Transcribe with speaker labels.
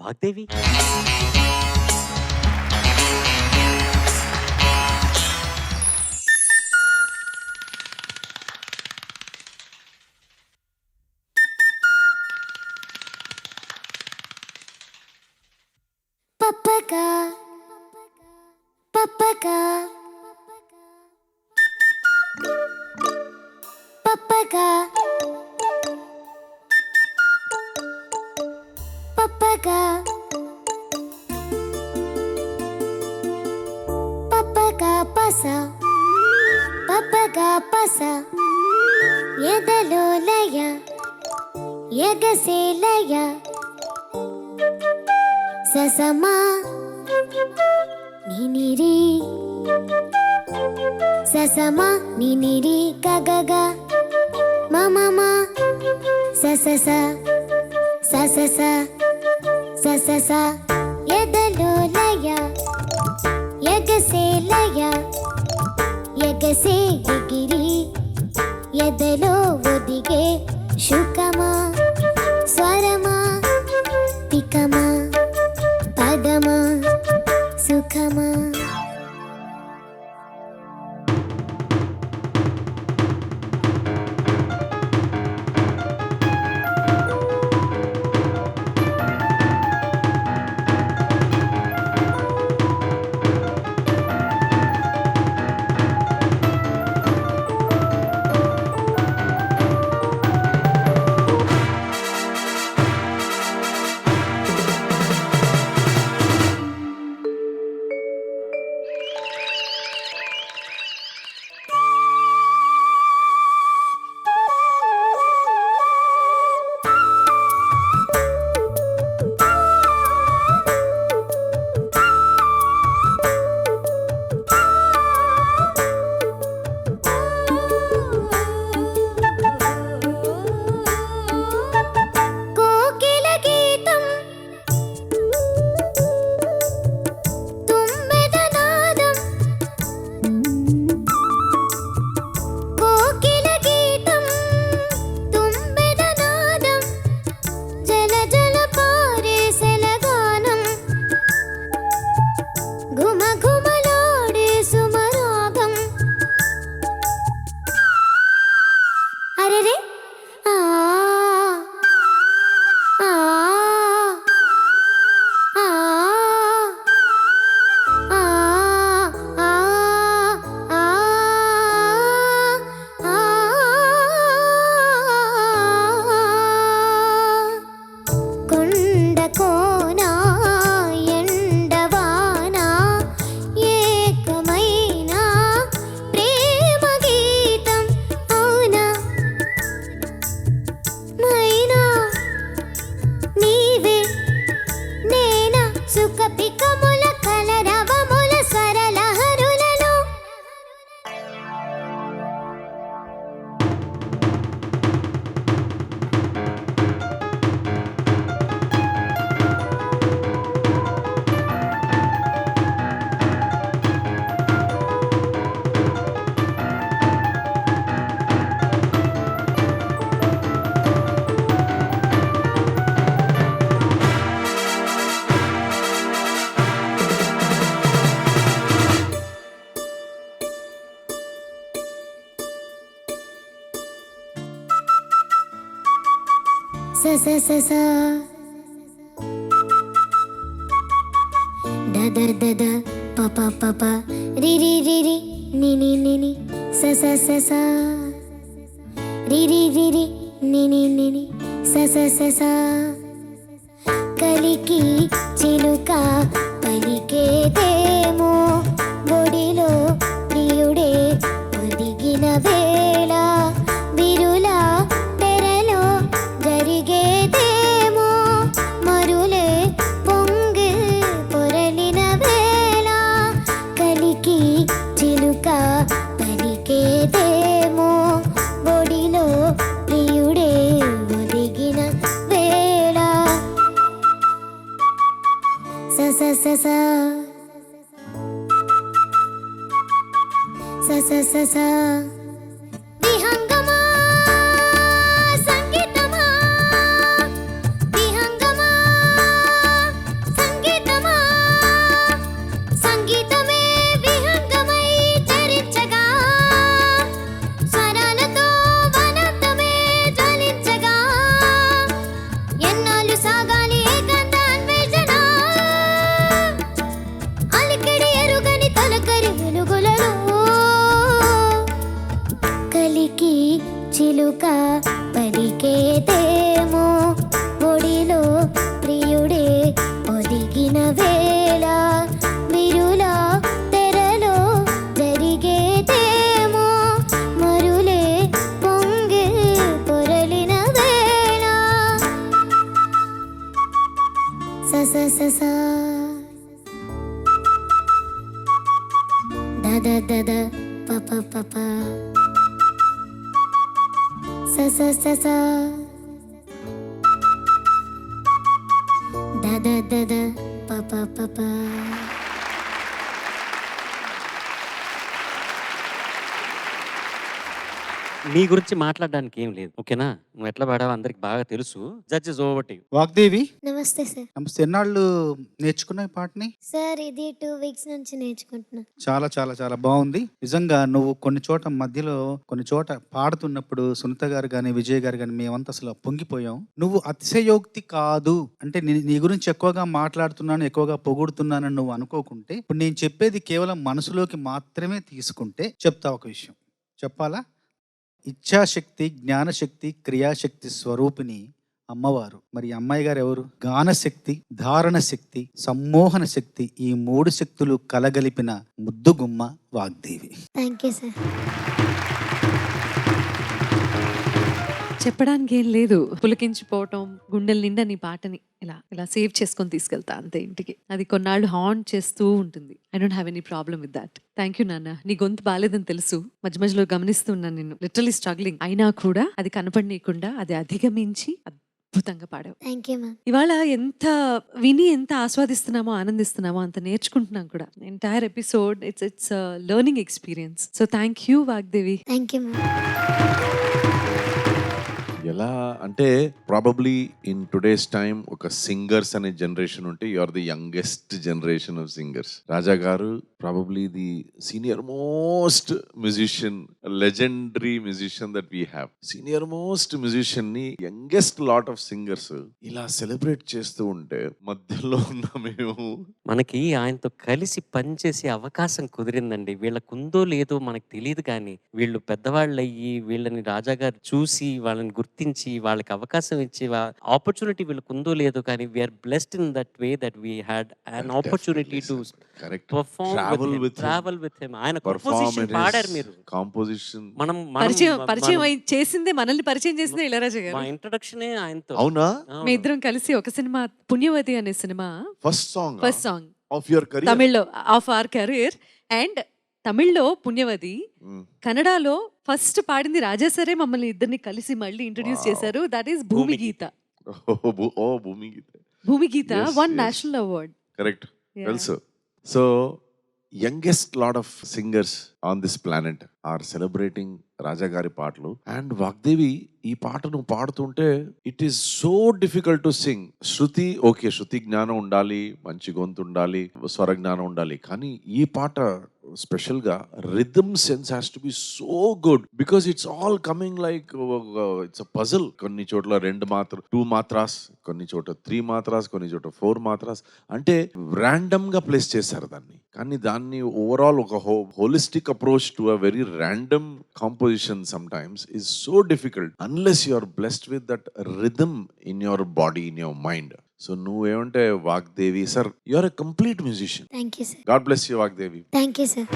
Speaker 1: వాగ్దేవి.
Speaker 2: పప్పగా పప్పగా పప్పగా పప్పగా పప్పగా పస పప్పగా పస ఎదలో లయ ఎగసే లయ ససమా నినిరి ససమా నినిరి గగగ మమమ ససస ససస ససస ఎదలో లయ ఎగసే లయ ఎగసే ఎగిరి ఎదలో ఒదిగే శుకమా స్వరమా పికమా పదమా సుఖమా స స స స ద ద ద ద ప ప ప ప రి రి రి రి ని ని ని ని స స స స రి రి రి రి ని ని ని ని స స స స కలికి చిలుక పలికేదేమో ఒడిలో ప్రియుడే ఒదిగిన వేళ విరులా తెరలో జరిగేదేమో మరులే పొంగి పొరలిన వేళ కలికి చిలుక పలికేదేమో ఒడిలో ప్రియుడే ఒదిగిన వేళ స స స స స స స స విహంగమా సంగీతమా విహంగమా స స స స ద ద ద ద ప ప ప ప స స స స ద ద ద ద ప ప ప ప.
Speaker 1: నీ గురించి మాట్లాడడానికి ఏం లేదు, ఓకేనా? నువ్వు ఎట్లా పాడావో అందరికి బాగా తెలుసు. Judges over to you.
Speaker 3: Vagdevi,
Speaker 2: నమస్తే సార్.
Speaker 3: నమస్తే. ఎన్నాళ్ళు నేర్చుకున్నావు ఈ పాటని?
Speaker 2: సార్ ఇది 2 వీక్స్ నుంచి నేర్చుకుంటున్నా.
Speaker 3: చాలా చాలా చాలా బాగుంది నిజంగా. నువ్వు కొన్ని చోట మధ్యలో కొన్ని చోట పాడుతున్నప్పుడు సునీత గారు కానీ విజయ్ గారు కానీ మేమంతా అసలు పొంగిపోయాం. నువ్వు అతిశయోక్తి కాదు అంటే నీ గురించి ఎక్కువగా మాట్లాడుతున్నాను, ఎక్కువగా పొగుడుతున్నానని నువ్వు అనుకోకుంటే, ఇప్పుడు నేను చెప్పేది కేవలం మనసులోకి మాత్రమే తీసుకుంటే చెప్తా. ఒక విషయం చెప్పాలా? ఇచ్ఛాశక్తి, జ్ఞానశక్తి, క్రియాశక్తి స్వరూపిణి అమ్మవారు. మరి ఈ అమ్మాయి గారు ఎవరు? గానశక్తి, ధారణ శక్తి, సమ్మోహన శక్తి, ఈ 3 శక్తులు కలగలిపిన ముద్దుగుమ్మ వాగ్దేవి.
Speaker 2: Thank you sir.
Speaker 4: చెప్పడానికి ఏం లేదు, పులకించిపోవటం, గుండెల నిండా నీ పాటని ఇలా ఇలా సేవ్ చేసుకొని తీసుకెళ్తా అంతే ఇంటికి. అది కొన్నాళ్ళు హాన్ చేస్తూ ఉంటుంది. I don't have any problem with that. Thank you నాన్న. నీ గొంతు బాగాలేదని తెలుసు, మధ్య మధ్యలో గమనిస్తున్నాను నిన్ను, లిటరలీ స్ట్రగ్లింగ్. అయినా కూడా అది కనపడనీయకుండా అది అధిగమించి అద్భుతంగా పాడావు.
Speaker 2: Thank you ma'am.
Speaker 4: ఇవాళ ఎంత విని ఎంత ఆస్వాదిస్తున్నామో ఆనందిస్తున్నామో అంత నేర్చుకుంటున్నాం కూడా. Entire episode it's learning experience. So thank you Vagdevi.
Speaker 2: Thank you ma'am.
Speaker 5: ఎలా అంటే ప్రాబబ్లీ ఇన్ టుడేస్ టైం ఒక సింగర్స్ అనే జనరేషన్ ఉంటే you are the youngest generation of singers. Raja garu probably the senior most musician, legendary musician that we have. Senior most musician ని youngest lot of singers ఇలా celebrate చేస్తూ ఉంటే మధ్యలో ఉన్న మేము,
Speaker 1: మనకి ఆయనతో కలిసి పనిచేసే అవకాశం కుదిరిందండి. వీళ్ళకుందో లేదో మనకు తెలియదు, కానీ వీళ్ళు పెద్దవాళ్ళు అయ్యి వీళ్ళని రాజా గారు చూసి వాళ్ళని గుర్తించి వాళ్ళకి అవకాశం ఇచ్చే ఆపర్చునిటీ వీళ్ళకు ఉందో లేదో, కానీ we are blessed in that way that we had an opportunity to travel with him. ఆయన కంపోజిషన్ పాడారు మీరు.
Speaker 5: కాంపోజిషన్
Speaker 1: మనం
Speaker 4: పరిచయం చేసిందే, మనల్ని పరిచయం చేసిందే ఇళయరాజా గారు.
Speaker 1: మా ఇంట్రడక్షనే ఆయనతో.
Speaker 5: అవునా?
Speaker 4: మీ ఇద్దరం కలిసి ఒక సినిమా, పుణ్యవతి అనే cinema, first song
Speaker 5: of your career,
Speaker 4: తమిళ్లో ఆఫ్ అవర్ కెరీర్. అండ్ తమిళ్లో పుణ్యవతి, కన్నడలో ఫస్ట్ పాడింది రాజా సరే. మమ్మల్ని ఇద్దరిని కలిసి మళ్ళీ ఇంట్రడ్యూస్ చేశారు. That is Bhoomi Geetha. Bhoomi Geetha won national award.
Speaker 5: Correct, తెలుసు. So youngest lot of singers on this planet are celebrating Raja గారి పాటలు. అండ్ వాగ్దేవి, ఈ పాట నువ్వు పాడుతుంటే it is so difficult to sing. Shruti okay, Shruti జ్ఞానం ఉండాలి, మంచి గొంతు ఉండాలి, స్వర జ్ఞానం ఉండాలి, కానీ ఈ పాట స్పెషల్ గా rhythm sense has to be so good because it's all coming like it's a puzzle. కొన్ని చోట్ల 2 మాత్రాస్, కొన్ని చోట 3 మాత్రాస్, కొన్ని చోట 4 మాత్రాస్, అంటే ర్యాండమ్ గా ప్లేస్ చేశారు దాన్ని. కానీ దాన్ని ఓవరాల్ ఒక holistic approach to a very random composition sometimes is so difficult unless you are blessed with that rhythm in your body, in your mind. So నువ్వేమంటే Vagdevi sir, you are a complete musician.
Speaker 2: Thank you sir.
Speaker 5: God bless you Vagdevi.
Speaker 2: Thank you sir.